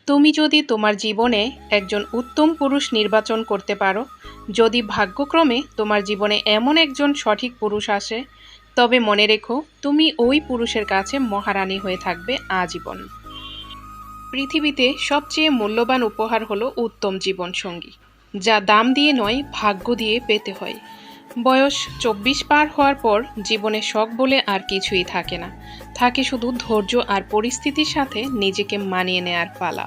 তুমি যদি তোমার জীবনে একজন উত্তম পুরুষ নির্বাচন করতে পারো, যদি ভাগ্যক্রমে তোমার জীবনে এমন একজন সঠিক পুরুষ আসে, তবে মনে রেখো তুমি ওই পুরুষের কাছে মহারানী হয়ে থাকবে আজীবন। পৃথিবীতে সবচেয়ে মূল্যবান উপহার হলো উত্তম জীবনসঙ্গী, যা দাম দিয়ে নয় ভাগ্য দিয়ে পেতে হয়। বয়স 24 পার হওয়ার পর জীবনে শখ বলে আর কিছুই থাকে না, থাকে শুধু ধৈর্য আর পরিস্থিতির সাথে নিজেকে মানিয়ে নেয়ার পালা।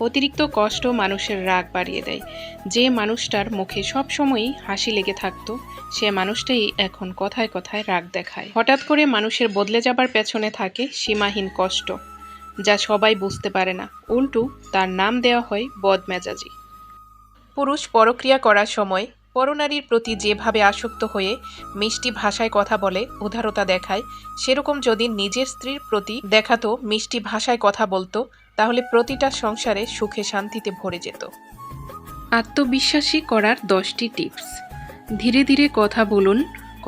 অতিরিক্ত কষ্ট মানুষের রাগ বাড়িয়ে দেয়। যে মানুষটার মুখে সবসময়ই হাসি লেগে থাকতো, সে মানুষটাই এখন কথায় কথায় রাগ দেখায়। হঠাৎ করে মানুষের বদলে যাবার পেছনে থাকে সীমাহীন কষ্ট, যা সবাই বুঝতে পারে না। উল্টো তার নাম দেওয়া হয় বদমেজাজি। পুরুষ পরক্রিয়া করার সময় পরনারীর প্রতি যেভাবে আসক্ত হয়ে মিষ্টি ভাষায় কথা বলে, উদারতা দেখায়, সেরকম যদি নিজের স্ত্রীর প্রতি দেখাতো, মিষ্টি ভাষায় কথা বলতো, তাহলে প্রতিটা সংসারে সুখে শান্তিতে ভরে যেত। আত্মবিশ্বাসী করার 10টি টিপস। ধীরে ধীরে কথা বলুন।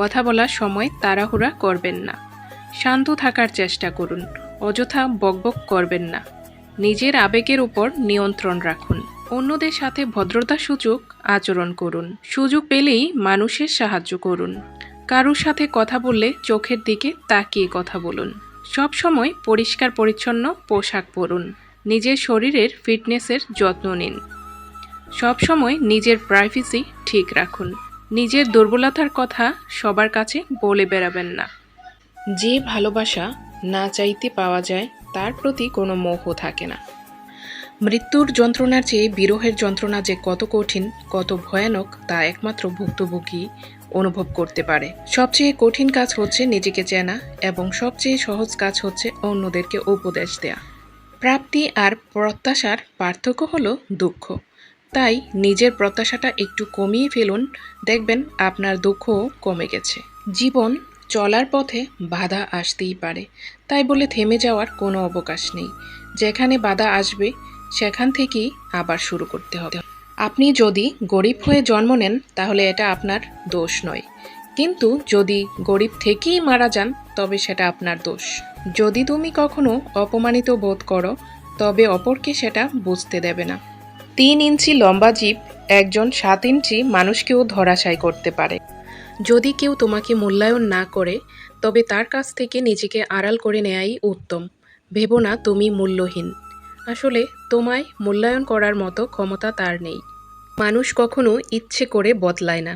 কথা বলার সময় তাড়াহুড়া করবেন না। শান্ত থাকার চেষ্টা করুন। অযথা বকবক করবেন না। নিজের আবেগের উপর নিয়ন্ত্রণ রাখুন। অন্যদের সাথে ভদ্রতাসূচক আচরণ করুন। সুযোগ পেলেই মানুষের সাহায্য করুন। কারোর সাথে কথা বললে চোখের দিকে তাকিয়ে কথা বলুন। সব সময় পরিষ্কার পরিচ্ছন্ন পোশাক পরুন। নিজের শরীরের ফিটনেসের যত্ন নিন। সব সময় নিজের প্রাইভেসি ঠিক রাখুন। নিজের দুর্বলতার কথা সবার কাছে বলে বেড়াবেন না। যে ভালোবাসা না চাইতে পাওয়া যায়, তার প্রতি কোনো মোহ থাকে না। মৃত্যুর যন্ত্রণার চেয়ে বিরহের যন্ত্রণা যে কত কঠিন, কত ভয়ানক, তা একমাত্র ভুক্তভোগী অনুভব করতে পারে। সবচেয়ে কঠিন কাজ হচ্ছে নিজেকে চেনা, এবং সবচেয়ে সহজ কাজ হচ্ছে অন্যদেরকে উপদেশ দেয়া। প্রাপ্তি আর প্রত্যাশার পার্থক্য হলো দুঃখ। তাই নিজের প্রত্যাশাটা একটু কমিয়ে ফেলুন, দেখবেন আপনার দুঃখও কমে গেছে। জীবন চলার পথে বাধা আসতেই পারে, তাই বলে থেমে যাওয়ার কোনো অবকাশ নেই। যেখানে বাধা আসবে সেখান থেকেই আবার শুরু করতে হবে। আপনি যদি গরিব হয়ে জন্ম নেন, তাহলে এটা আপনার দোষ নয়, কিন্তু যদি গরিব থেকেই মারা যান, তবে সেটা আপনার দোষ। যদি তুমি কখনো অপমানিত বোধ করো, তবে অপরকে সেটা বুঝতে দেবে না। 3 ইঞ্চি লম্বা জিভ একজন 7 ইঞ্চি মানুষকেও ধরাশায়ী করতে পারে। যদি কেউ তোমাকে মূল্যায়ন না করে, তবে তার কাছ থেকে নিজেকে আড়াল করে নেয়াই উত্তম। ভেবো না তুমি মূল্যহীন। আসলে তোমায় মূল্যায়ন করার মতো ক্ষমতা তার নেই। মানুষ কখনো ইচ্ছে করে বদলায় না।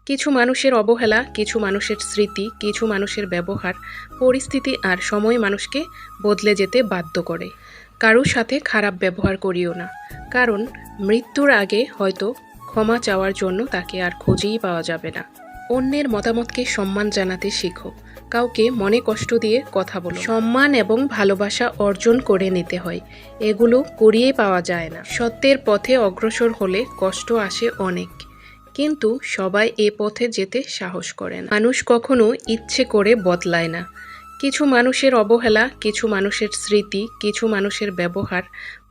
কিছু মানুষের অবহেলা, কিছু মানুষের স্মৃতি, কিছু মানুষের ব্যবহার, পরিস্থিতি আর সময় মানুষকে বদলে যেতে বাধ্য করে। কারোর সাথে খারাপ ব্যবহার করিও না, কারণ মৃত্যুর আগে হয়তো ক্ষমা চাওয়ার জন্য তাকে আর খুঁজেই পাওয়া যাবে না। অন্যের মতামতকে সম্মান জানাতে শেখো। কাউকে মনে কষ্ট দিয়ে কথা বলো। সম্মান এবং ভালোবাসা অর্জন করে নিতে হয়, এগুলো কুড়িয়ে পাওয়া যায় না। সত্যের পথে অগ্রসর হলে কষ্ট আসে অনেক, কিন্তু সবাই এ পথে যেতে সাহস করে না। মানুষ কখনো ইচ্ছে করে বদলায় না। কিছু মানুষের অবহেলা, কিছু মানুষের স্মৃতি, কিছু মানুষের ব্যবহার,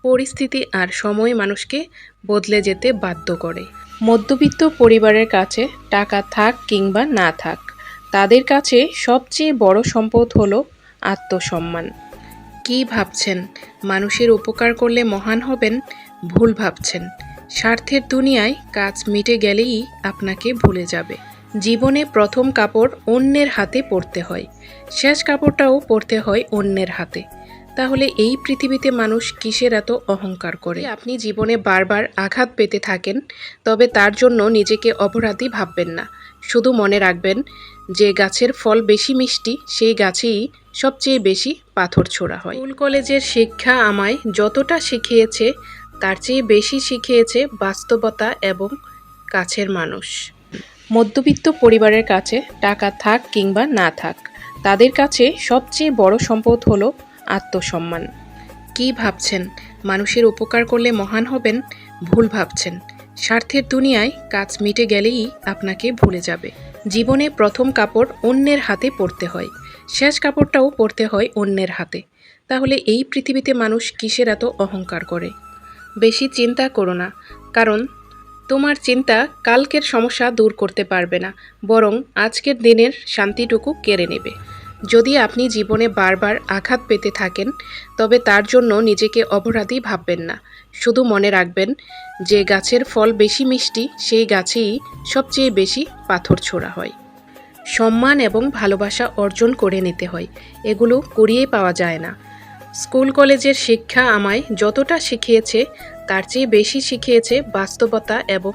পরিস্থিতি আর সময় মানুষকে বদলে যেতে বাধ্য করে। মধ্যবিত্ত পরিবারের কাছে টাকা থাক কিংবা না থাক, তাদের কাছে সবচেয়ে বড় সম্পদ হলো আত্মসম্মান। কি ভাবছেন মানুষের উপকার করলে মহান হবেন? ভুল ভাবছেন। স্বার্থের দুনিয়ায় কাজ মিটে গেলেই আপনাকে ভুলে যাবে। জীবনে প্রথম কাপড় অন্যের হাতে পরতে হয়, শেষ কাপড়টাও পরতে হয় অন্যের হাতে। তাহলে এই পৃথিবীতে মানুষ কিসের এত অহংকার করে? আপনি জীবনে বারবার আঘাত পেতে থাকেন, তবে তার জন্য নিজেকে অপরাধী ভাববেন না। শুধু মনে রাখবেন, যে গাছের ফল বেশি মিষ্টি, সেই গাছেই সবচেয়ে বেশি পাথর ছোড়া হয়। স্কুল কলেজের শিক্ষা আমায় যতটা শিখিয়েছে, তার চেয়ে বেশি শিখিয়েছে বাস্তবতা এবং কাছের মানুষ। মধ্যবিত্ত পরিবারের কাছে টাকা থাক কিংবা না থাক, তাদের কাছে সবচেয়ে বড় সম্পদ হলো আত্মসম্মান। কি ভাবছেন মানুষের উপকার করলে মহান হবেন? ভুল ভাবছেন। স্বার্থের দুনিয়ায় কাজ মিটে গেলেই আপনাকে ভুলে যাবে। জীবনে প্রথম কাপড় অন্যের হাতে পরতে হয়, শেষ কাপড়টাও পরতে হয় অন্যের হাতে। তাহলে এই পৃথিবীতে মানুষ কিসের এত অহংকার করে? বেশি চিন্তা করো না, কারণ তোমার চিন্তা কালকের সমস্যা দূর করতে পারবে না, বরং আজকের দিনের শান্তিটুকু কেড়ে নেবে। যদি আপনি জীবনে বারবার আঘাত পেতে থাকেন, তবে তার জন্য নিজেকে অপরাধী ভাববেন না। শুধু মনে রাখবেন, যে গাছের ফল বেশি মিষ্টি সেই গাছেই সবচেয়ে বেশি পাথর ছোড়া হয়। সম্মান এবং ভালোবাসা অর্জন করে নিতে হয়, এগুলো কুড়িয়ে পাওয়া যায় না। স্কুল কলেজের শিক্ষা আমায় যতটা শিখিয়েছে তার চেয়ে বেশি শিখিয়েছে বাস্তবতা এবং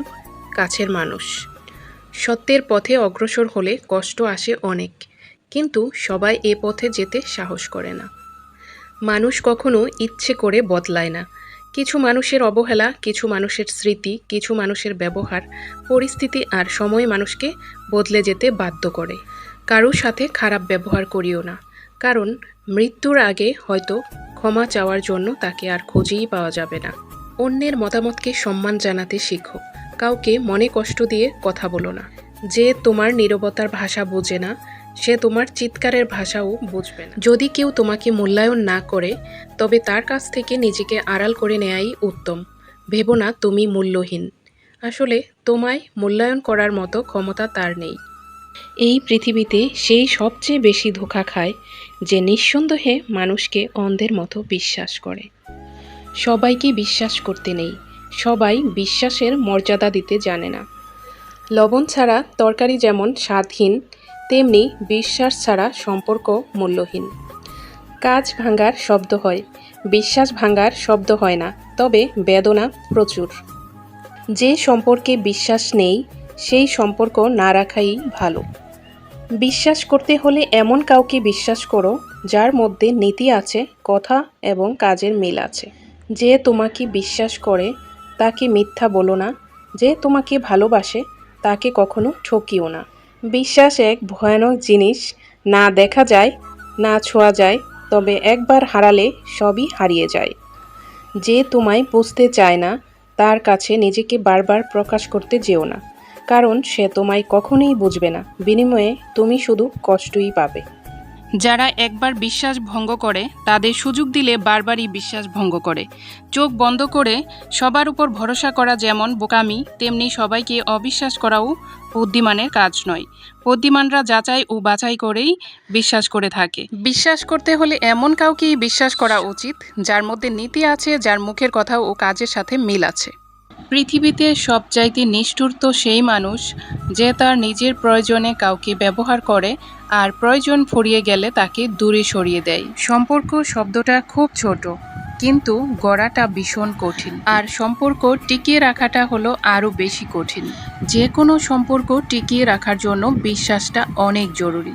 কাছের মানুষ। সত্যের পথে অগ্রসর হলে কষ্ট আসে অনেক, কিন্তু সবাই এ পথে যেতে সাহস করে না। মানুষ কখনো ইচ্ছে করে বদলায় না। কিছু মানুষের অবহেলা, কিছু মানুষের স্মৃতি, কিছু মানুষের ব্যবহার, পরিস্থিতি আর সময় মানুষকে বদলে যেতে বাধ্য করে। কারোর সাথে খারাপ ব্যবহার করিও না, কারণ মৃত্যুর আগে হয়তো ক্ষমা চাওয়ার জন্য তাকে আর খুঁজেই পাওয়া যাবে না। অন্যের মতামতকে সম্মান জানাতে শিখো, কাউকে মনে কষ্ট দিয়ে কথা বলো না। যে তোমার নীরবতার ভাষা বোঝে না, সে তোমার চিৎকারের ভাষাও বুঝবে না। যদি কেউ তোমাকে মূল্যায়ন না করে, তবে তার কাছ থেকে নিজেকে আড়াল করে নেয়াই উত্তম। ভেবো না তুমি মূল্যহীন। আসলে তোমায় মূল্যায়ন করার মতো ক্ষমতা তার নেই। এই পৃথিবীতে সেই সবচেয়ে বেশি ধোঁকা খায় যে নিঃসন্দেহে মানুষকে অন্ধের মতো বিশ্বাস করে। সবাইকে বিশ্বাস করতে নেই, সবাই বিশ্বাসের মর্যাদা দিতে জানে না। লবণ ছাড়া তরকারি যেমন স্বাদহীন, তেমনি বিশ্বাস ছাড়া সম্পর্ক মূল্যহীন। কাজ ভাঙার শব্দ হয়, বিশ্বাস ভাঙার শব্দ হয় না, তবে বেদনা প্রচুর। যে সম্পর্কে বিশ্বাস নেই সেই সম্পর্ক না রাখাই ভালো। বিশ্বাস করতে হলে এমন কাউকে বিশ্বাস করো যার মধ্যে নীতি আছে, কথা এবং কাজের মিল আছে। যে তোমাকে বিশ্বাস করে তাকে মিথ্যা বলো না, যে তোমাকে ভালোবাসে তাকে কখনো ঠকিও না। বিশ্বাস এক ভয়ানক জিনিস, না দেখা যায়, না ছোঁয়া যায়, তবে একবার হারালে সবই হারিয়ে যায়। যে তোমায় বুঝতে চায় না তার কাছে নিজেকে বারবার প্রকাশ করতে যেও না, কারণ সে তোমায় কখনোই বুঝবে না। বিনিময়ে তুমি শুধু কষ্টই পাবে। যারা একবার বিশ্বাস ভঙ্গ করে তাদের সুযোগ দিলে বারবারই বিশ্বাস ভঙ্গ করে। চোখ বন্ধ করে সবার উপর ভরসা করা যেমন বোকামি, তেমনি সবাইকে অবিশ্বাস করাও বুদ্ধিমানের কাজ নয়। বুদ্ধিমানরা যাচাই ও বাছাই করেই বিশ্বাস করে থাকে। বিশ্বাস করতে হলে এমন কাউকেই বিশ্বাস করা উচিত যার মধ্যে নীতি আছে, যার মুখের কথা ও কাজের সাথে মিল আছে। পৃথিবীতে সবচাইতে নিষ্ঠুর তো সেই মানুষ যে তার নিজের প্রয়োজনে কাউকে ব্যবহার করে আর প্রয়োজন ফুরিয়ে গেলে তাকে দূরে সরিয়ে দেয়। সম্পর্ক শব্দটা খুব ছোট, কিন্তু গড়াটা ভীষণ কঠিন, আর সম্পর্ক টিকিয়ে রাখাটা হলো আরও বেশি কঠিন। যে কোনো সম্পর্ক টিকিয়ে রাখার জন্য বিশ্বাসটা অনেক জরুরি।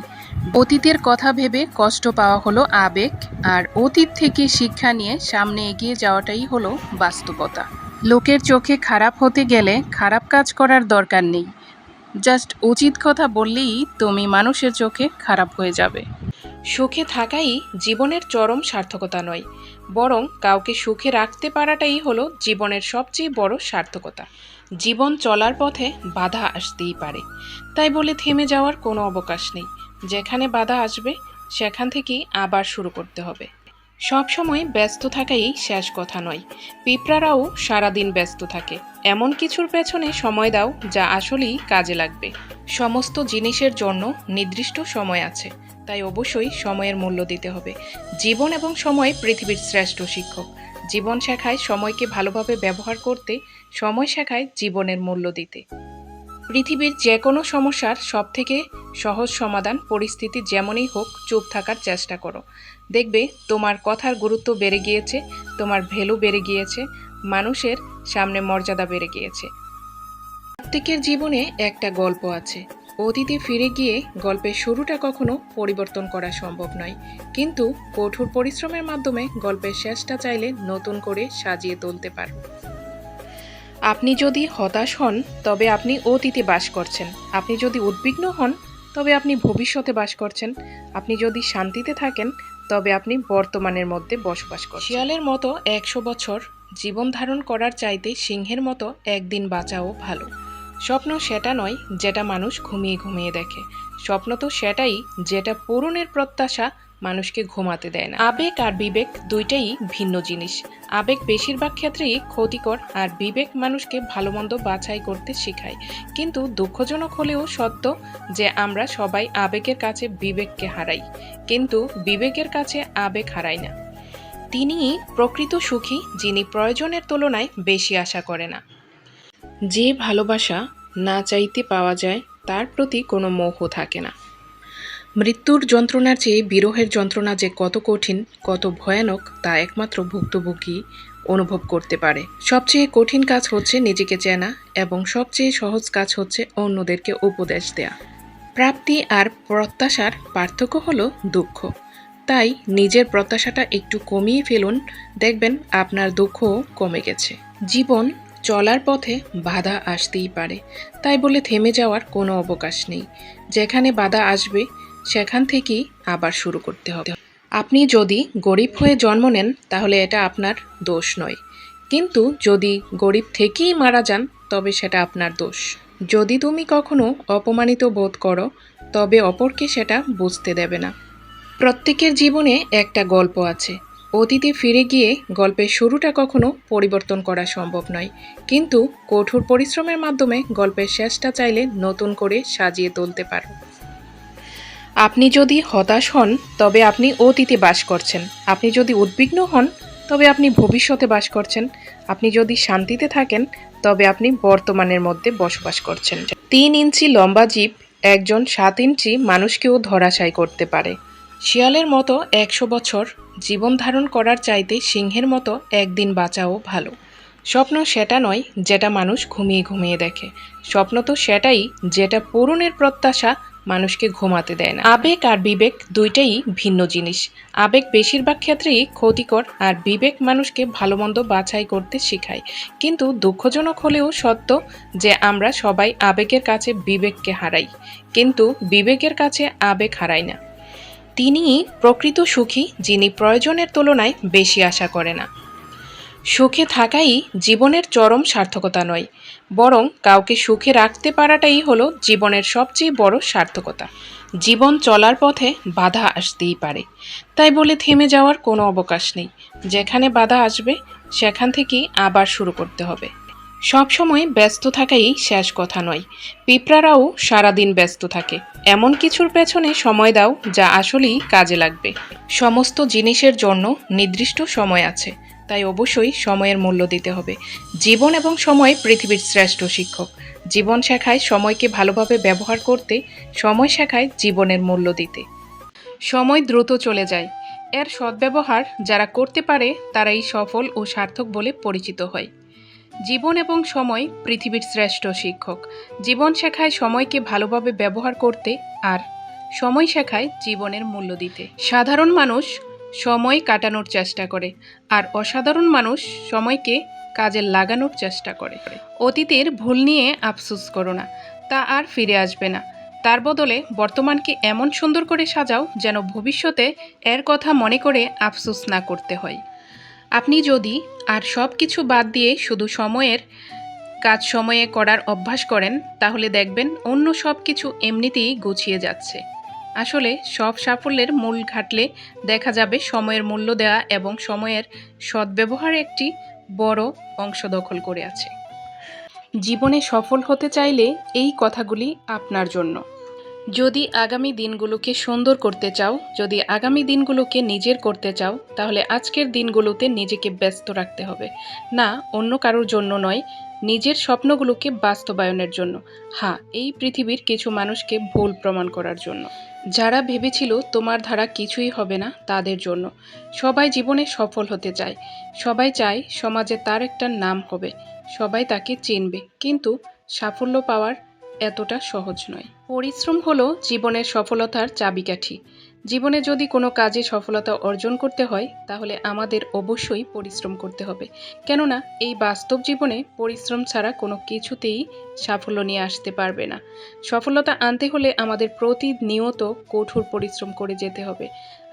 অতীতের কথা ভেবে কষ্ট পাওয়া হলো আবেগ, আর অতীত থেকে শিক্ষা নিয়ে সামনে এগিয়ে যাওয়াটাই হলো বাস্তবতা। লোকের চোখে খারাপ হতে গেলে খারাপ কাজ করার দরকার নেই, জাস্ট উচিত কথা বললেই তুমি মানুষের চোখে খারাপ হয়ে যাবে। সুখে থাকাই জীবনের চরম সার্থকতা নয়, বরং কাউকে সুখে রাখতে পারাটাই হলো জীবনের সবচেয়ে বড় সার্থকতা। জীবন চলার পথে বাধা আসতেই পারে, তাই বলে থেমে যাওয়ার কোনো অবকাশ নেই। যেখানে বাধা আসবে সেখান থেকেই আবার শুরু করতে হবে। সব সময় ব্যস্ত থাকাই শেষ কথা নয়। পিঁপড়ারাও সারাদিন ব্যস্ত থাকে। এমন কিছুর পেছনে সময় দাও যা আসলেই কাজে লাগবে। সমস্ত জিনিসের জন্য নির্দিষ্ট সময় আছে, তাই অবশ্যই সময়ের মূল্য দিতে হবে। জীবন এবং সময় পৃথিবীর শ্রেষ্ঠ শিক্ষক। জীবন শেখায় সময়কে ভালোভাবে ব্যবহার করতে, সময় শেখায় জীবনের মূল্য দিতে। পৃথিবীর যে কোনো সমস্যার সবথেকে সহজ সমাধান, পরিস্থিতি যেমনই হোক চুপ থাকার চেষ্টা করো। দেখবে তোমার কথার গুরুত্ব বেড়ে গিয়েছে, তোমার ভ্যালু বেড়ে গিয়েছে, মানুষের সামনে মর্যাদা বেড়ে গিয়েছে। প্রত্যেকের জীবনে একটা গল্প আছে। অতীতে ফিরে গিয়ে গল্পের শুরুটা কখনো পরিবর্তন করা সম্ভব নয়, কিন্তু কঠোর পরিশ্রমের মাধ্যমে গল্পের শেষটা চাইলে নতুন করে সাজিয়ে তুলতে পারো। আপনি যদি হতাশ হন তবে আপনি অতীতে বাস করছেন, আপনি যদি উদ্বিগ্ন হন তবে আপনি ভবিষ্যতে বাস করছেন, আপনি যদি শান্তিতে থাকেন তবে আপনি বর্তমানের মধ্যে বসবাস করছেন। শিয়ালের মতো 100 বছর জীবন ধারণ করার চাইতে সিংহের মতো একদিন বাঁচাও ভালো। স্বপ্ন সেটা নয় যেটা মানুষ ঘুমিয়ে ঘুমিয়ে দেখে, স্বপ্ন তো সেটাই যেটা পূরণের প্রত্যাশা মানুষকে ঘুমাতে দেয় না। আবেগ আর বিবেক দুইটাই ভিন্ন জিনিস। আবেগ বেশিরভাগ ক্ষেত্রেই ক্ষতিকর, আর বিবেক মানুষকে ভালো মন্দ বাছাই করতে শেখায়। কিন্তু দুঃখজনক হলেও সত্য যে আমরা সবাই আবেগের কাছে বিবেককে হারাই, কিন্তু বিবেকের কাছে আবেগ হারাই না। তিনিই প্রকৃত সুখী, যিনি প্রয়োজনের তুলনায় বেশি আশা করে না। যে ভালোবাসা না চাইতে পাওয়া যায় তার প্রতি কোনো মোহ থাকে না। মৃত্যুর যন্ত্রণার চেয়ে বিরহের যন্ত্রণা যে কত কঠিন, কত ভয়ানক তা একমাত্র ভুক্তভোগী অনুভব করতে পারে। সবচেয়ে কঠিন কাজ হচ্ছে নিজেকে চেনা, এবং সবচেয়ে সহজ কাজ হচ্ছে অন্যদেরকে উপদেশ দেয়া। প্রাপ্তি আর প্রত্যাশার পার্থক্য হলো দুঃখ। তাই নিজের প্রত্যাশাটা একটু কমিয়ে ফেলুন, দেখবেন আপনার দুঃখও কমে গেছে। জীবন চলার পথে বাধা আসতেই পারে, তাই বলে থেমে যাওয়ার কোনো অবকাশ নেই। যেখানে বাধা আসবে সেখান থেকেই আবার শুরু করতে হবে। আপনি যদি গরিব হয়ে জন্ম নেন তাহলে এটা আপনার দোষ নয়, কিন্তু যদি গরিব থেকেই মারা যান তবে সেটা আপনার দোষ। যদি তুমি কখনো অপমানিত বোধ করো তবে অপরকে সেটা বুঝতে দেবে না। প্রত্যেকের জীবনে একটা গল্প আছে। অতীতে ফিরে গিয়ে গল্পের শুরুটা কখনো পরিবর্তন করা সম্ভব নয়, কিন্তু কঠোর পরিশ্রমের মাধ্যমে গল্পের শেষটা চাইলে নতুন করে সাজিয়ে তুলতে পারো। আপনি যদি হতাশ হন তবে আপনি অতীতে বাস করছেন। আপনি যদি উদ্বিগ্ন হন তবে আপনি ভবিষ্যতে বাস করছেন। আপনি যদি শান্তিতে থাকেন তবে আপনি বর্তমানের মধ্যে বসবাস করছেন। 3 ইঞ্চি লম্বা জীব একজন 7 ইঞ্চি মানুষকেও ধরাশায়ী করতে পারে। শিয়ালের মতো 100 বছর জীবন ধারণ করার চাইতে সিংহের মতো একদিন বাঁচাও ভালো। স্বপ্ন সেটা নয় যেটা মানুষ ঘুমিয়ে ঘুমিয়ে দেখে। স্বপ্ন তো সেটাই যেটা পূরণের প্রত্যাশা মানুষকে ঘুমাতে দেয় না। আবেগ আর বিবেক দুইটাই ভিন্ন জিনিস। আবেগ বেশিরভাগ ক্ষেত্রেই ক্ষতিকর, আর বিবেক মানুষকে ভালো মন্দ বাছাই করতে শেখায়। কিন্তু দুঃখজনক হলেও সত্য যে আমরা সবাই আবেগের কাছে বিবেককে হারাই, কিন্তু বিবেকের কাছে আবেগ হারাই না। তিনিই প্রকৃত সুখী, যিনি প্রয়োজনের তুলনায় বেশি আশা করে না। সুখে থাকাই জীবনের চরম সার্থকতা নয়, বরং কাউকে সুখে রাখতে পারাটাই হলো জীবনের সবচেয়ে বড় সার্থকতা। জীবন চলার পথে বাধা আসতেই পারে, তাই বলে থেমে যাওয়ার কোনো অবকাশ নেই। যেখানে বাধা আসবে সেখান থেকেই আবার শুরু করতে হবে। সবসময় ব্যস্ত থাকাই শেষ কথা নয়। পিঁপড়ারাও সারাদিন ব্যস্ত থাকে। এমন কিছুর পেছনে সময় দাও যা আসলেই কাজে লাগবে। সমস্ত জিনিসের জন্য নির্দিষ্ট সময় আছে, তাই অবশ্যই সময়ের মূল্য দিতে হবে। জীবন এবং সময় পৃথিবীর শ্রেষ্ঠ শিক্ষক। জীবন শেখায় সময়কে ভালোভাবে ব্যবহার করতে, সময় শেখায় জীবনের মূল্য দিতে। সময় দ্রুত চলে যায়, এর সদ্ব্যবহার যারা করতে পারে তারাই সফল ও সার্থক বলে পরিচিত হয়। জীবন এবং সময় পৃথিবীর শ্রেষ্ঠ শিক্ষক। জীবন শেখায় সময়কে ভালোভাবে ব্যবহার করতে, আর সময় শেখায় জীবনের মূল্য দিতে। সাধারণ মানুষ সময় কাটানোর চেষ্টা করে, আর অসাধারণ মানুষ সময়কে কাজে লাগানোর চেষ্টা করে। অতীতের ভুল নিয়ে আফসোস করো না, তা আর ফিরে আসবে না। তার বদলে বর্তমানকে এমন সুন্দর করে সাজাও যেন ভবিষ্যতে এর কথা মনে করে আফসোস না করতে হয়। আপনি যদি আর সব কিছু বাদ দিয়ে শুধু সময়ের কাজ সময়ে করার অভ্যাস করেন তাহলে দেখবেন অন্য সব কিছু এমনিতেই গুছিয়ে যাচ্ছে। আসলে সব সাফল্যের মূল ঘাটলে দেখা যাবে সময়ের মূল্য দেওয়া এবং সময়ের সদ্ব্যবহার একটি বড় অংশ দখল করে আছে। জীবনে সফল হতে চাইলে এই কথাগুলি আপনার জন্য। যদি আগামী দিনগুলোকে সুন্দর করতে চাও, যদি আগামী দিনগুলোকে নিজের করতে চাও, তাহলে আজকের দিনগুলোতে নিজেকে ব্যস্ত রাখতে হবে। না অন্য কারোর জন্য নয়, নিজের স্বপ্নগুলোকে বাস্তবায়নের জন্য। হ্যাঁ, এই পৃথিবীর কিছু মানুষকে ভুল প্রমাণ করার জন্য। যারা ভেবেছিল তোমার দ্বারা কিছুই হবে না তাদের জন্য। সবাই জীবনে সফল হতে চায়, সবাই চায় সমাজে তার একটা নাম হবে, সবাই তাকে চিনবে, কিন্তু সাফল্য পাওয়ার এতটা সহজ নয়। পরিশ্রম হলো জীবনের সফলতার চাবিকাঠি। জীবনে যদি কোনো কাজে সফলতা অর্জন করতে হয় তাহলে আমাদের অবশ্যই পরিশ্রম করতে হবে, কেননা এই বাস্তব জীবনে পরিশ্রম ছাড়া কোনো কিছুতেই সাফল্য নিয়ে আসতে পারবে না। সফলতা আনতে হলে আমাদের প্রতিনিয়ত কঠোর পরিশ্রম করে যেতে হবে।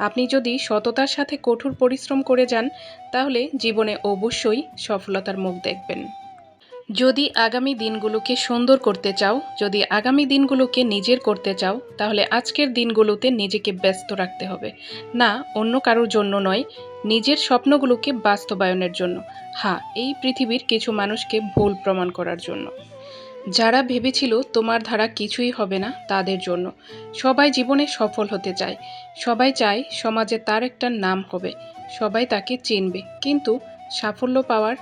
আপনি যদি সততার সাথে কঠোর পরিশ্রম করে যান তাহলে জীবনে অবশ্যই সফলতার মুখ দেখবেন। যদি আগামী দিনগুলোকে সুন্দর করতে চাও, যদি আগামী দিনগুলোকে নিজের করতে চাও, তাহলে আজকের দিনগুলোতে নিজেকে ব্যস্ত রাখতে হবে। না অন্য কারোর জন্য নয়, নিজের স্বপ্নগুলোকে বাস্তবায়নের জন্য। হ্যাঁ, এই পৃথিবীর কিছু মানুষকে ভুল প্রমাণ করার জন্য। যারা ভেবেছিল তোমার দ্বারা কিছুই হবে না, তাদের জন্য। সবাই জীবনে সফল হতে চায়, সবাই চায় সমাজে তার একটা নাম হবে, সবাই তাকে চিনবে, কিন্তু সাফল্য পাওয়ার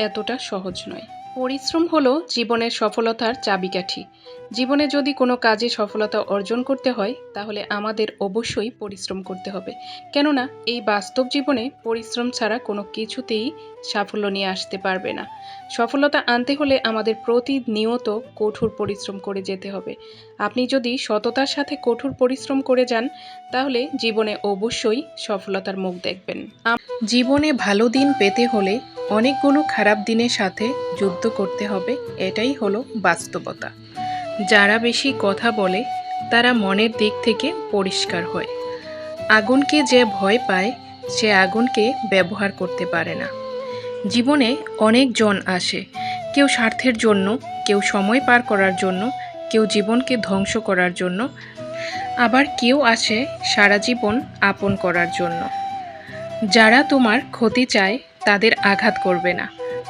এতটা সহজ নয়। পরিশ্রম হলো জীবনের সফলতার চাবিকাঠি। জীবনে যদি কোনো কাজে সফলতা অর্জন করতে হয়, তাহলে আমাদের অবশ্যই পরিশ্রম করতে হবে। কেননা এই বাস্তব জীবনে পরিশ্রম ছাড়া কোনো কিছুতেই সাফল্য নিয়ে আসতে পারবে না। সফলতা আনতে হলে আমাদের প্রতিনিয়ত কঠোর পরিশ্রম করে যেতে হবে। আপনি যদি সততার সাথে কঠোর পরিশ্রম করে যান, তাহলে জীবনে অবশ্যই সফলতার মুখ দেখবেন। জীবনে ভালো দিন পেতে হলে অনেকগুলো খারাপ দিনের সাথে যুদ্ধ করতে হবে, এটাই হলো বাস্তবতা। যারা বেশি কথা বলে তারা মনের দিক থেকে পরিষ্কার হয়। আগুনকে যে ভয় পায় সে আগুনকে ব্যবহার করতে পারে না। জীবনে অনেকজন আসে, কেউ স্বার্থের জন্য, কেউ সময় পার করার জন্য, কেউ জীবনকে ধ্বংস করার জন্য, আবার কেউ আসে সারা জীবন আপন করার জন্য। যারা তোমার ক্ষতি চায় তাদের আঘাত করবে না,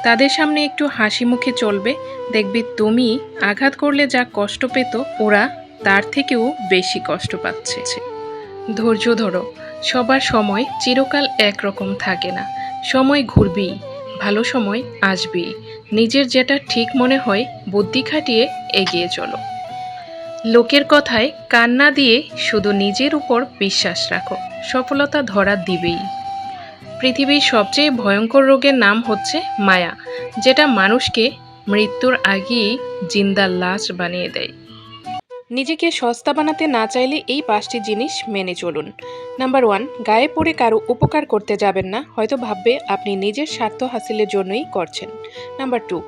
তাদের সামনে একটু হাসি মুখে চলবে, দেখবে তুমি আঘাত করলে যা কষ্ট পেত ওরা তার থেকেও বেশি কষ্ট পাচ্ছে। ধৈর্য ধরো, সবার সময় চিরকাল একরকম থাকে না, সময় ঘুরবেই, ভালো সময় আসবেই। নিজের যেটা ঠিক মনে হয় বুদ্ধি খাটিয়ে এগিয়ে চলো। লোকের কথায় কান না দিয়ে শুধু নিজের উপর বিশ্বাস রাখো, সফলতা ধরা দিবেই। পৃথিবীর সবচেয়ে ভয়ঙ্কর রোগের নাম হচ্ছে মায়া, যেটা মানুষকে মৃত্যুর আগেই জিন্দা লাশ বানিয়ে দেয়। নিজেকে সস্তা বানাতে না চাইলে এই 5টি জিনিস মেনে চলুন। নাম্বার 1, গায়ে পড়ে কারো উপকার করতে যাবেন না, হয়তো ভাববে আপনি নিজের স্বার্থ হাসিলের জন্যই করছেন। নাম্বার 2,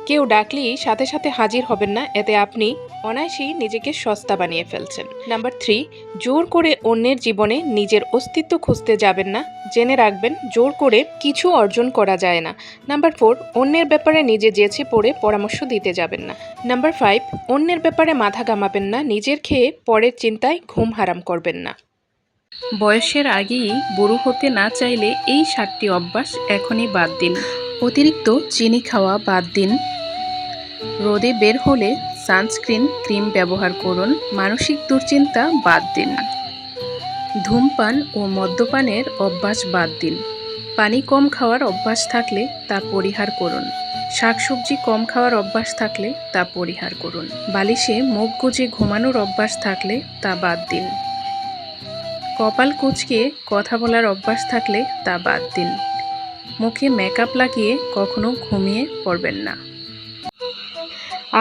কেউ ডাকলেই সাথে সাথে হাজির হবেন না, এতে আপনি অনায়াসেই নিজেকে সস্তা বানিয়ে ফেলছেন। নাম্বার 3, জোর করে অন্যের জীবনে নিজের অস্তিত্ব খুঁজতে যাবেন না, জেনে রাখবেন জোর করে কিছু অর্জন করা যায় না। নাম্বার 4, অন্যের ব্যাপারে নিজে জেছে পড়ে পরামর্শ দিতে যাবেন না। নাম্বার 5, অন্যের ব্যাপারে মাথা ঘামাবেন না, নিজের খেয়ে পরের চিন্তায় ঘুম হারাম করবেন না। বয়সের আগেই বুড়ো হতে না চাইলে এই 7টি অভ্যাস এখনই বাদ দিন। অতিরিক্ত চিনি খাওয়া বাদ দিন। রোদে বের হলে সানস্ক্রিন ক্রিম ব্যবহার করুন। মানসিক দুশ্চিন্তা বাদ দিন। ধূমপান ও মদ্যপানের অভ্যাস বাদ দিন। পানি কম খাওয়ার অভ্যাস থাকলে তা পরিহার করুন। শাকসবজি কম খাওয়ার অভ্যাস থাকলে তা পরিহার করুন। বালিশে মুখ গুজে ঘুমানোর অভ্যাস থাকলে তা বাদ দিন। কপাল কুঁচকে কথা বলার অভ্যাস থাকলে তা বাদ দিন। মুখে মেকআপ লাগিয়ে কখনো ঘুমিয়ে পড়বেন না।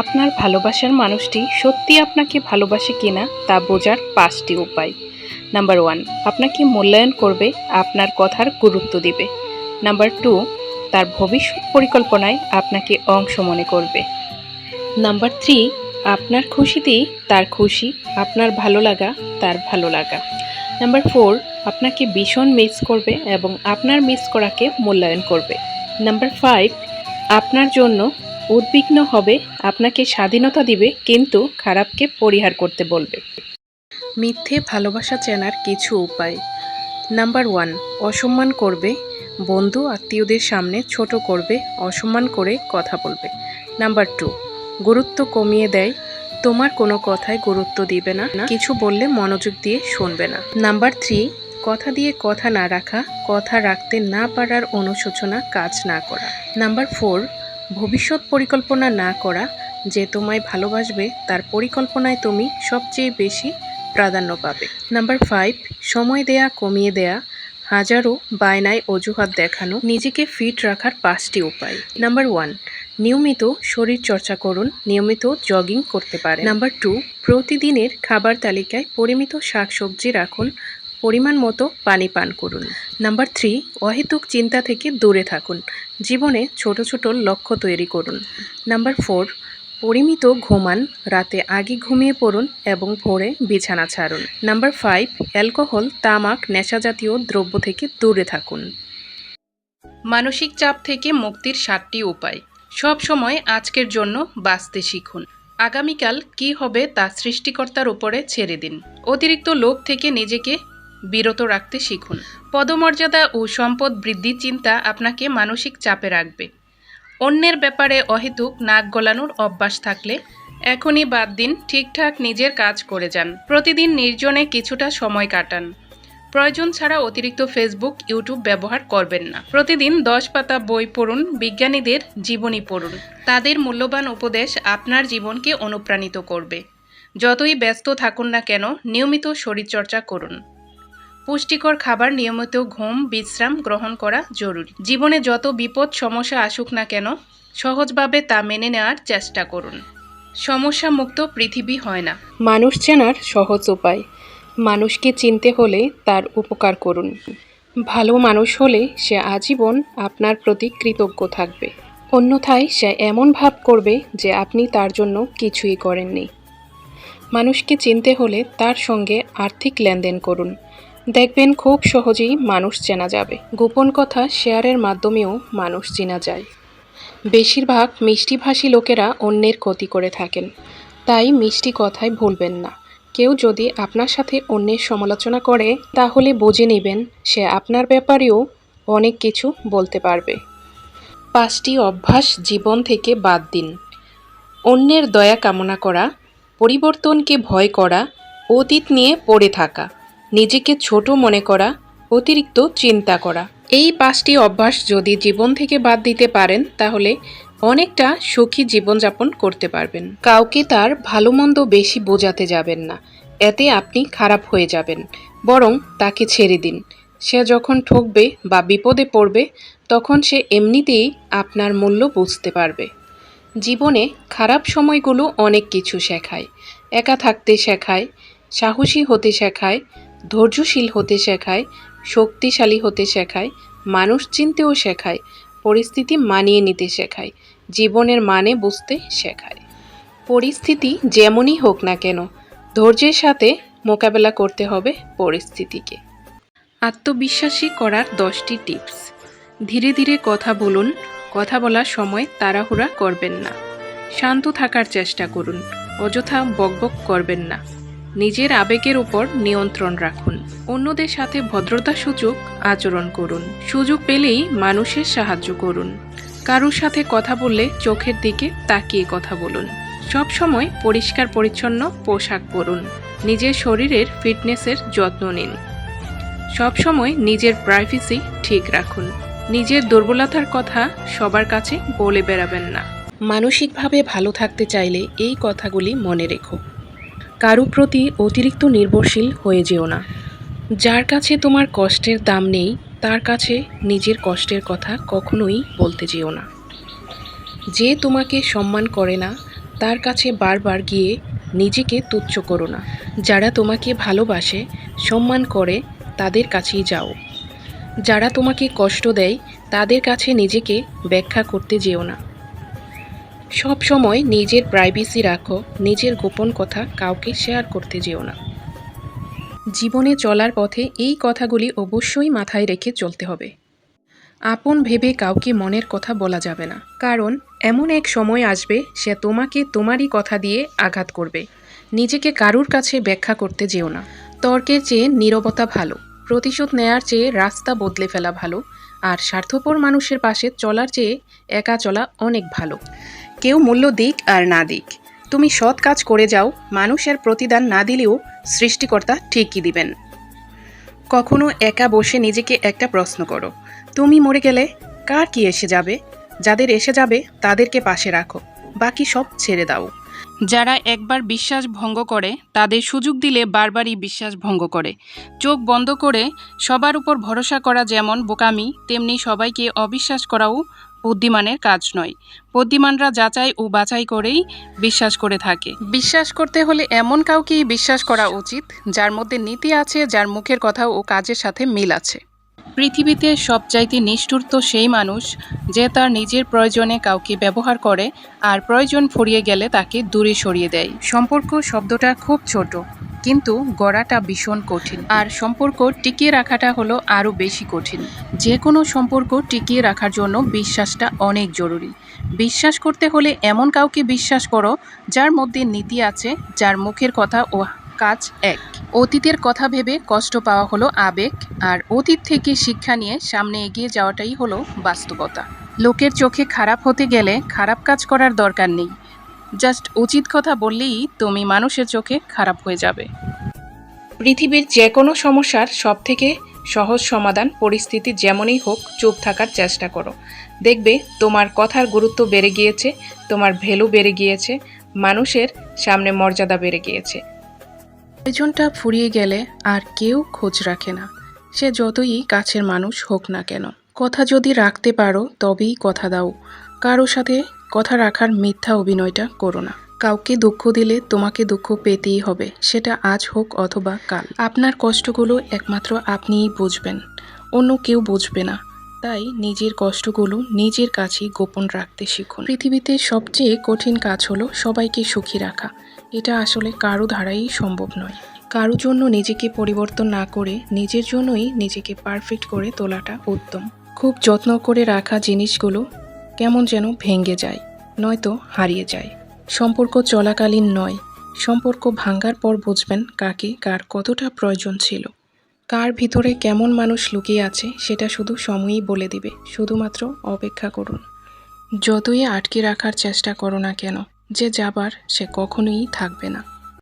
আপনার ভালোবাসার মানুষটি সত্যি আপনাকে ভালোবাসে কিনা তা বোঝার 5টি উপায়। নাম্বার 1, আপনাকে মূল্যায়ন করবে, আপনার কথার গুরুত্ব দিবে। নাম্বার 2, তার ভবিষ্যৎ পরিকল্পনায় আপনাকে অংশ মনে করবে। নাম্বার 3, আপনার খুশিতেই তার খুশি, আপনার ভালো লাগা তার ভালো লাগা। নাম্বার 4, আপনাকে ভীষণ মিস করবে এবং আপনার মিস করাকে মূল্যায়ন করবে। নাম্বার 5, আপনার জন্য উদ্বিগ্ন হবে, আপনাকে স্বাধীনতা দিবে কিন্তু খারাপকে পরিহার করতে বলবে। মিথ্যে ভালোবাসা চেনার কিছু উপায়। নাম্বার 1, অসম্মান করবে, বন্ধু আত্মীয়দের সামনে ছোট করবে, অসম্মান করে কথা বলবে। নাম্বার 2, গুরুত্ব কমিয়ে দেয়, তোমার কোনো কথায় গুরুত্ব দিবে না, কিছু বললে মনোযোগ দিয়ে শুনবে না। নাম্বার 3, কথা দিয়ে কথা না রাখা, কথা রাখতে না পারার অনুশোচনা কাজ না করা। নাম্বার 4, ভবিষ্যৎ পরিকল্পনা না করা, যে তোমায় ভালোবাসবে তার পরিকল্পনায় তুমি সবচেয়ে বেশি প্রাধান্য পাবে। নাম্বার 5, সময় দেয়া কমিয়ে দেয়া, হাজারো বায়নায় অজুহাত দেখানো, নিজেকে ফিট রাখার 5টি উপায়। নাম্বার 1, নিয়মিত শরীর চর্চা করুন, নিয়মিত জগিং করতে পারেন। নাম্বার 2, প্রতিদিনের খাবার তালিকায় পরিমিত শাকসবজি রাখুন, পরিমাণ মতো পানি পান করুন। নাম্বার 3, অহেতুক চিন্তা থেকে দূরে থাকুন, জীবনে ছোট ছোট লক্ষ্য তৈরি করুন। নাম্বার 4, পরিমিত ঘুমান, রাতে আগে ঘুমিয়ে পড়ুন এবং ভোরে বিছানা ছাড়ুন। নাম্বার 5, অ্যালকোহল, তামাক, নেশাজাতীয় দ্রব্য থেকে দূরে থাকুন। মানসিক চাপ থেকে মুক্তির 7টি উপায়। সব সময় আজকের জন্য বাঁচতে শিখুন। আগামীকাল কি হবে তা সৃষ্টিকর্তার উপরে ছেড়ে দিন। অতিরিক্ত লোভ থেকে নিজেকে বিরত রাখতে শিখুন। পদমর্যাদা ও সম্পদ বৃদ্ধির চিন্তা আপনাকে মানসিক চাপে রাখবে। অন্যের ব্যাপারে অহেতুক নাক গলানোর অভ্যাস থাকলে এখনই বাদ দিন, ঠিকঠাক নিজের কাজ করে যান। প্রতিদিন নির্জনে কিছুটা সময় কাটান। প্রয়োজন ছাড়া অতিরিক্ত ফেসবুক, ইউটিউব ব্যবহার করবেন না। প্রতিদিন 10 পাতা বই পড়ুন, বিজ্ঞানীদের জীবনী পড়ুন। তাদের মূল্যবান উপদেশ আপনার জীবনকে অনুপ্রাণিত করবে। যতই ব্যস্ত থাকুন না কেন, নিয়মিত শরীরচর্চা করুন। পুষ্টিকর খাবার, নিয়মিত ঘুম, বিশ্রাম গ্রহণ করা জরুরি। জীবনে যত বিপদ সমস্যা আসুক না কেন, সহজভাবে তা মেনে নেওয়ার চেষ্টা করুন। সমস্যা মুক্ত পৃথিবী হয় না। মানুষ চেনার সহজ উপায়। মানুষকে চিনতে হলে তার উপকার করুন। ভালো মানুষ হলে সে আজীবন আপনার প্রতি কৃতজ্ঞ থাকবে। অন্যথায় সে এমন ভাব করবে যে আপনি তার জন্য কিছুই করেননি। মানুষকে চিনতে হলে তার সঙ্গে আর্থিক লেনদেন করুন। দেখবেন খুব সহজেই মানুষ চেনা যাবে। গোপন কথা শেয়ারের মাধ্যমেও মানুষ চেনা যায়। বেশিরভাগ মিষ্টিভাষী লোকেরা অন্যের ক্ষতি করে থাকেন, তাই মিষ্টি কথায় ভুলবেন না। কেউ যদি আপনার সাথে অন্যের সমালোচনা করে, তাহলে বুঝে নেবেন সে আপনার ব্যাপারেও অনেক কিছু বলতে পারবে। 5টি অভ্যাস জীবন থেকে বাদ দিন। অন্যের দয়া কামনা করা, পরিবর্তনকে ভয় করা, অতীত নিয়ে পড়ে থাকা, নিজেকে ছোট মনে করা, অতিরিক্ত চিন্তা করা। এই 5টি অভ্যাস যদি জীবন থেকে বাদ দিতে পারেন, তাহলে অনেকটা সুখী জীবনযাপন করতে পারবেন। কাউকে তার ভালো মন্দ বেশি বোঝাতে যাবেন না, এতে আপনি খারাপ হয়ে যাবেন। বরং তাকে ছেড়ে দিন। সে যখন ঠকবে বা বিপদে পড়বে, তখন সে এমনিতেই আপনার মূল্য বুঝতে পারবে। জীবনে খারাপ সময়গুলো অনেক কিছু শেখায়। একা থাকতে শেখায়, সাহসী হতে শেখায়, ধৈর্যশীল হতে শেখায়, শক্তিশালী হতে শেখায়, মানুষ চিনতেও শেখায়, পরিস্থিতি মানিয়ে নিতে শেখায়, জীবনের মানে বুঝতে শেখায়। পরিস্থিতি যেমনই হোক না কেন, ধৈর্যের সাথে মোকাবেলা করতে হবে পরিস্থিতিকে। আত্মবিশ্বাসী করার 10টি টিপস। ধীরে ধীরে কথা বলুন। কথা বলার সময় তাড়াহুড়া করবেন না। শান্ত থাকার চেষ্টা করুন। অযথা বকবক করবেন না। নিজের আবেগের উপর নিয়ন্ত্রণ রাখুন। অন্যদের সাথে ভদ্রতাসূচক আচরণ করুন। সুযোগ পেলেই মানুষের সাহায্য করুন। কারোর সাথে কথা বললে চোখের দিকে তাকিয়ে কথা বলুন। সব সময় পরিষ্কার পরিচ্ছন্ন পোশাক পরুন। নিজের শরীরের ফিটনেসের যত্ন নিন। সব সময় নিজের প্রাইভেসি ঠিক রাখুন। নিজের দুর্বলতার কথা সবার কাছে বলে বেড়াবেন না। মানসিকভাবে ভালো থাকতে চাইলে এই কথাগুলি মনে রেখো। কারো প্রতি অতিরিক্ত নির্ভরশীল হয়ে যেও না। যার কাছে তোমার কষ্টের দাম নেই, তার কাছে নিজের কষ্টের কথা কখনোই বলতে যেও না। যে তোমাকে সম্মান করে না, তার কাছে বারবার গিয়ে নিজেকে তুচ্ছ করো না। যারা তোমাকে ভালোবাসে, সম্মান করে, তাদের কাছেই যাও। যারা তোমাকে কষ্ট দেয়, তাদের কাছে নিজেকে ব্যাখ্যা করতে যেও না। সব সময় নিজের প্রাইভেসি রাখো। নিজের গোপন কথা কাউকে শেয়ার করতে যেও না। জীবনে চলার পথে এই কথাগুলি অবশ্যই মাথায় রেখে চলতে হবে। আপন ভেবে কাউকে মনের কথা বলা যাবে না, কারণ এমন এক সময় আসবে সে তোমাকে তোমারই কথা দিয়ে আঘাত করবে। নিজেকে কারুর কাছে ব্যাখ্যা করতে যেও না। তর্কের চেয়ে নীরবতা ভালো। প্রতিশোধ নেয়ার চেয়ে রাস্তা বদলে ফেলা ভালো। আর স্বার্থপর মানুষের পাশে চলার চেয়ে একা চলা অনেক ভালো। কেউ মূল্য দিক আর না দিক, তুমি সৎ কাজ করে যাও। মানুষের প্রতিদান না দিলেও সৃষ্টিকর্তা ঠিকই দিবেন। কখনো একা বসে নিজেকে একটা প্রশ্ন করো, তুমি মরে গেলে কার কি এসে যাবে? যাদের এসে যাবে তাদেরকে পাশে রাখো, বাকি সব ছেড়ে দাও। যারা একবার বিশ্বাস ভঙ্গ করে, তাদের সুযোগ দিলে বারবারই বিশ্বাস ভঙ্গ করে। চোখ বন্ধ করে সবার উপর ভরসা করা যেমন বোকামি, তেমনি সবাইকে অবিশ্বাস করাও বুদ্ধিমানের কাজ নয়। বুদ্ধিমানরা যাচাই ও বাছাই করেই বিশ্বাস করে থাকে। বিশ্বাস করতে হলে এমন কাউকেই বিশ্বাস করা উচিত যার মধ্যে নীতি আছে, যার মুখের কথা ও কাজের সাথে মিল আছে। পৃথিবীতে সবচাইতে নিষ্ঠুর তো সেই মানুষ যে তার নিজের প্রয়োজনে কাউকে ব্যবহার করে আর প্রয়োজন ফুরিয়ে গেলে তাকে দূরে সরিয়ে দেয়। সম্পর্ক শব্দটা খুব ছোট, কিন্তু গড়াটা ভীষণ কঠিন, আর সম্পর্ক টিকিয়ে রাখাটা হলো আরও বেশি কঠিন। যে কোনো সম্পর্ক টিকিয়ে রাখার জন্য বিশ্বাসটা অনেক জরুরি। বিশ্বাস করতে হলে এমন কাউকে বিশ্বাস করো যার মধ্যে নীতি আছে, যার মুখের কথা ও কাজ এক। অতীতের কথা ভেবে কষ্ট পাওয়া হলো আবেগ, আর অতীত থেকে শিক্ষা নিয়ে সামনে এগিয়ে যাওয়াটাই হলো বাস্তবতা। লোকের চোখে খারাপ হতে গেলে খারাপ কাজ করার দরকার নেই, জাস্ট উচিত কথা বললেই তুমি মানুষের চোখে খারাপ হয়ে যাবে। পৃথিবীর যে কোনো সমস্যার সবথেকে সহজ সমাধান পরিস্থিতি যেমনই হোক চুপ থাকার চেষ্টা করো। দেখবে তোমার কথার গুরুত্ব বেড়ে গিয়েছে, তোমার ভ্যালু বেড়ে গিয়েছে, মানুষের সামনে মর্যাদা বেড়ে গিয়েছে। প্রয়োজনটা ফুরিয়ে গেলে আর কেউ খোঁজ রাখে না, সে যতই কাছের মানুষ হোক না কেন। কথা যদি রাখতে পারো তবেই কথা দাও, কারো সাথে কথা রাখার মিথ্যা অভিনয়টা করো না। কাউকে দুঃখ দিলে তোমাকে দুঃখ পেতেই হবে, সেটা আজ হোক অথবা কাল। আপনার কষ্টগুলো একমাত্র আপনিই বুঝবেন, অন্য কেউ বুঝবে না। তাই নিজের কষ্টগুলো নিজের কাছেই গোপন রাখতে শিখুন। পৃথিবীতে সবচেয়ে কঠিন কাজ হলো সবাইকে সুখী রাখা। এটা আসলে কারো ধারাই সম্ভব নয়। কারো জন্য নিজেকে পরিবর্তন না করে নিজের জন্যই নিজেকে পারফেক্ট করে তোলাটা উত্তম। খুব যত্ন করে রাখা জিনিসগুলো কেমন যেন ভেঙে যায়, নয়তো হারিয়ে যায়। সম্পর্ক চলাকালীন নয়, সম্পর্ক ভাঙার পর বুঝবেন কাকে কার কতটা প্রয়োজন ছিল। কার ভিতরে কেমন মানুষ লুকিয়ে আছে সেটা শুধু সময়ই বলে দিবে, শুধুমাত্র অপেক্ষা করুন। যতই আটকে রাখার চেষ্টা করো না কেন, যে যাবার সে কখনোই থাকবে না।